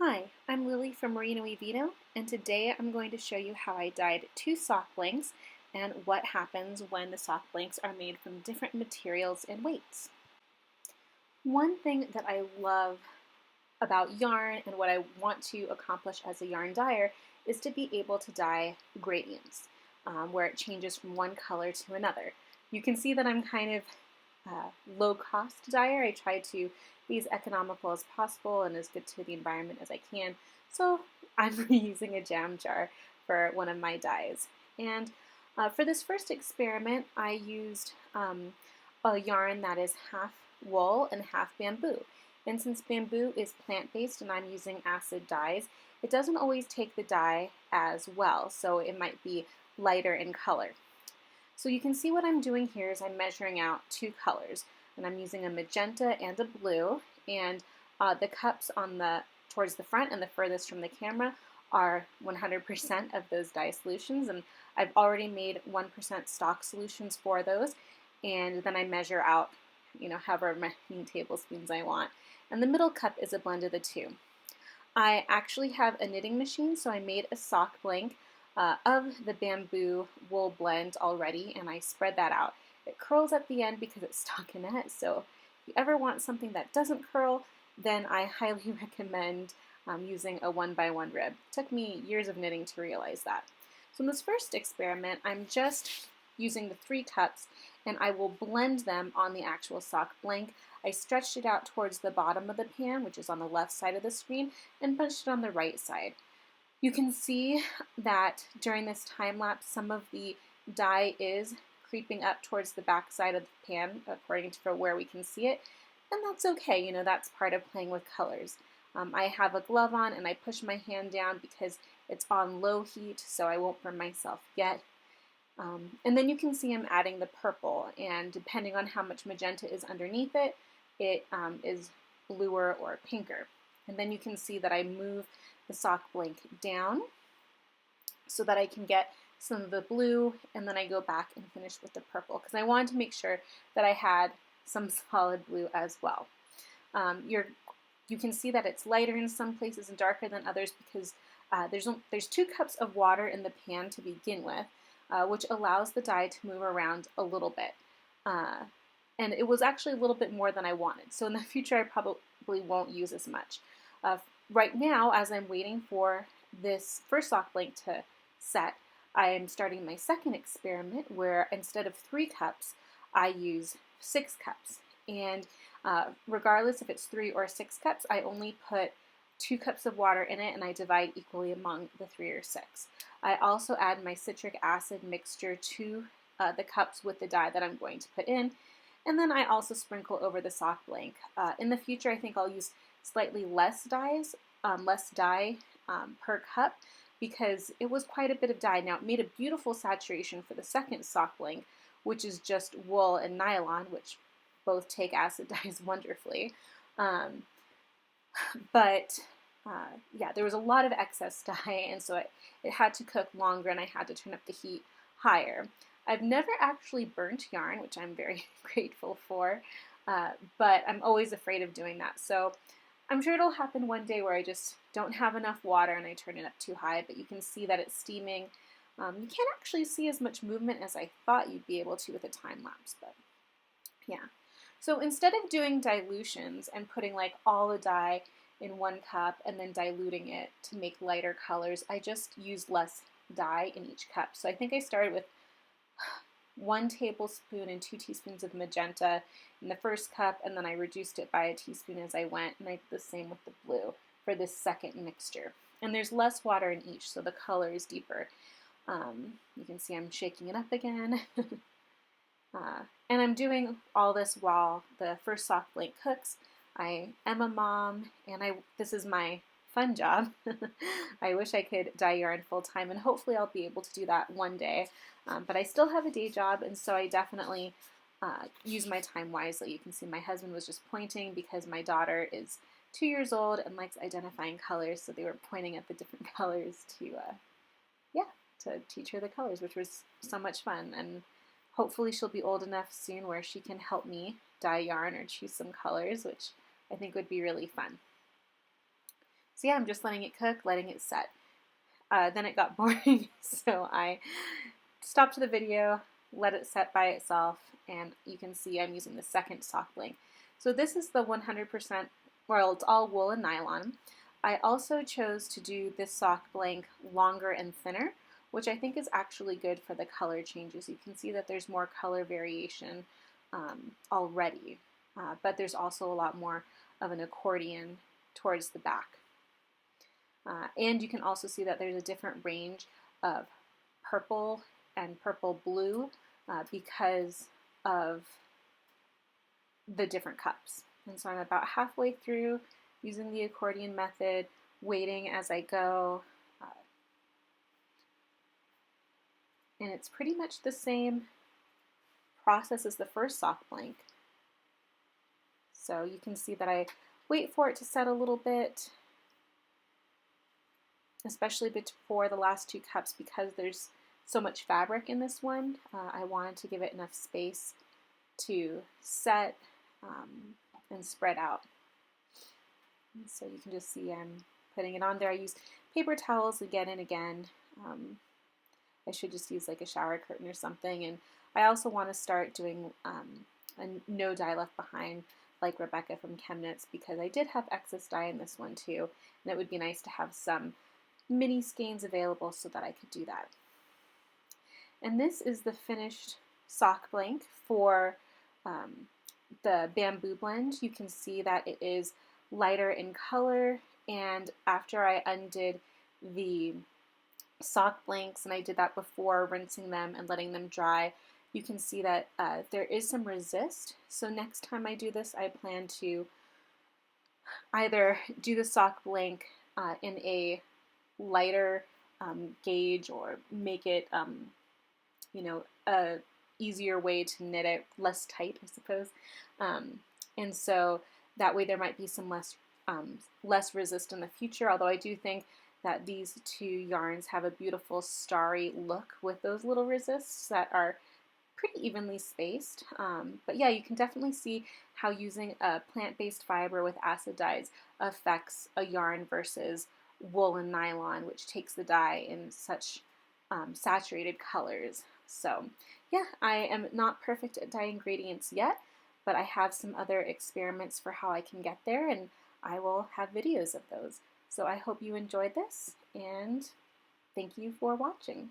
Hi, I'm Lily from Merino Vino, and today I'm going to show you how I dyed two sock blanks and what happens when the sock blanks are made from different materials and weights. One thing that I love about yarn and what I want to accomplish as a yarn dyer is to be able to dye gradients, where it changes from one color to another. You can see that I'm kind of low-cost dyer. I try to be as economical as possible and as good to the environment as I can. So I'm reusing a jam jar for one of my dyes. And for this first experiment, I used a yarn that is half wool and half bamboo. And since bamboo is plant-based and I'm using acid dyes, it doesn't always take the dye as well, so it might be lighter in color. So you can see what I'm doing here is I'm measuring out two colors, and I'm using a magenta and a blue, and the cups on towards the front and the furthest from the camera are 100% of those dye solutions, and I've already made 1% stock solutions for those, and then I measure out, however many tablespoons I want. And the middle cup is a blend of the two. I actually have a knitting machine, so I made a sock blank of the bamboo wool blend already, and I spread that out. It curls at the end because it's stockinette, so if you ever want something that doesn't curl, then I highly recommend using a 1x1 rib. It took me years of knitting to realize that. So in this first experiment, I'm just using the 3 cups, and I will blend them on the actual sock blank. I stretched it out towards the bottom of the pan, which is on the left side of the screen, and punched it on the right side. You can see that during this time lapse, some of the dye is creeping up towards the back side of the pan, according to where we can see it, and that's okay. That's part of playing with colors. I have a glove on, and I push my hand down because it's on low heat, so I won't burn myself yet. And then you can see I'm adding the purple, and depending on how much magenta is underneath it, it is bluer or pinker. And then you can see that I move the sock blank down so that I can get some of the blue, and then I go back and finish with the purple because I wanted to make sure that I had some solid blue as well. You can see that it's lighter in some places and darker than others because there's 2 cups of water in the pan to begin with, which allows the dye to move around a little bit. And it was actually a little bit more than I wanted, so in the future I probably won't use as much. Right now, as I'm waiting for this first sock blank to set, I am starting my second experiment where instead of 3 cups, I use 6 cups. And regardless if it's 3 or 6 cups, I only put 2 cups of water in it, and I divide equally among the 3 or 6. I also add my citric acid mixture to the cups with the dye that I'm going to put in, and then I also sprinkle over the sock blank. In the future, I think I'll use slightly less dye per cup because it was quite a bit of dye. Now, it made a beautiful saturation for the second sock blank, which is just wool and nylon, which both take acid dyes wonderfully. Yeah, there was a lot of excess dye, and so it had to cook longer, and I had to turn up the heat higher. I've never actually burnt yarn, which I'm very grateful for, but I'm always afraid of doing that. So I'm sure it'll happen one day where I just don't have enough water and I turn it up too high, but you can see that it's steaming. You can't actually see as much movement as I thought you'd be able to with a time lapse, but yeah. So instead of doing dilutions and putting like all the dye in 1 cup and then diluting it to make lighter colors, I just used less dye in each cup. So I think I started with 1 tablespoon and 2 teaspoons of magenta in the first cup, and then I reduced it by a teaspoon as I went, and I did the same with the blue for this second mixture. And there's less water in each, so the color is deeper. You can see I'm shaking it up again. And I'm doing all this while the first sock blank cooks. I am a mom, and this is my fun job. I wish I could dye yarn full time, and hopefully I'll be able to do that one day. But I still have a day job, and so I definitely use my time wisely. You can see my husband was just pointing because my daughter is 2 years old and likes identifying colors, so they were pointing at the different colors to teach her the colors, which was so much fun. And hopefully she'll be old enough soon where she can help me dye yarn or choose some colors, which I think would be really fun. So yeah, I'm just letting it cook, letting it set. Then it got boring, so I stopped the video, let it set by itself, and you can see I'm using the second sock blank. So this is the 100%, well, it's all wool and nylon. I also chose to do this sock blank longer and thinner, which I think is actually good for the color changes. You can see that there's more color variation already, but there's also a lot more of an accordion towards the back. And you can also see that there's a different range of purple and purple blue because of the different cups. And so I'm about halfway through using the accordion method, waiting as I go. And it's pretty much the same process as the first sock blank. So you can see that I wait for it to set a little bit, especially before the last two cups because there's so much fabric in this one. I wanted to give it enough space to set and spread out. And so you can just see I'm putting it on there. I use paper towels again and again. I should just use like a shower curtain or something. And I also want to start doing a no dye left behind like Rebecca from Chemnitz because I did have excess dye in this one too. And it would be nice to have some mini skeins available so that I could do that. And this is the finished sock blank for the bamboo blend. You can see that it is lighter in color, and after I undid the sock blanks, and I did that before rinsing them and letting them dry, you can see that there is some resist. So next time I do this, I plan to either do the sock blank in a lighter gauge or make it, you know, a easier way to knit it, less tight, I suppose. And so that way there might be some less resist in the future, although I do think that these two yarns have a beautiful starry look with those little resists that are pretty evenly spaced. But yeah, you can definitely see how using a plant-based fiber with acid dyes affects a yarn versus wool and nylon, which takes the dye in such saturated colors. So yeah, I am not perfect at dye ingredients yet, but I have some other experiments for how I can get there, and I will have videos of those. So I hope you enjoyed this, and thank you for watching.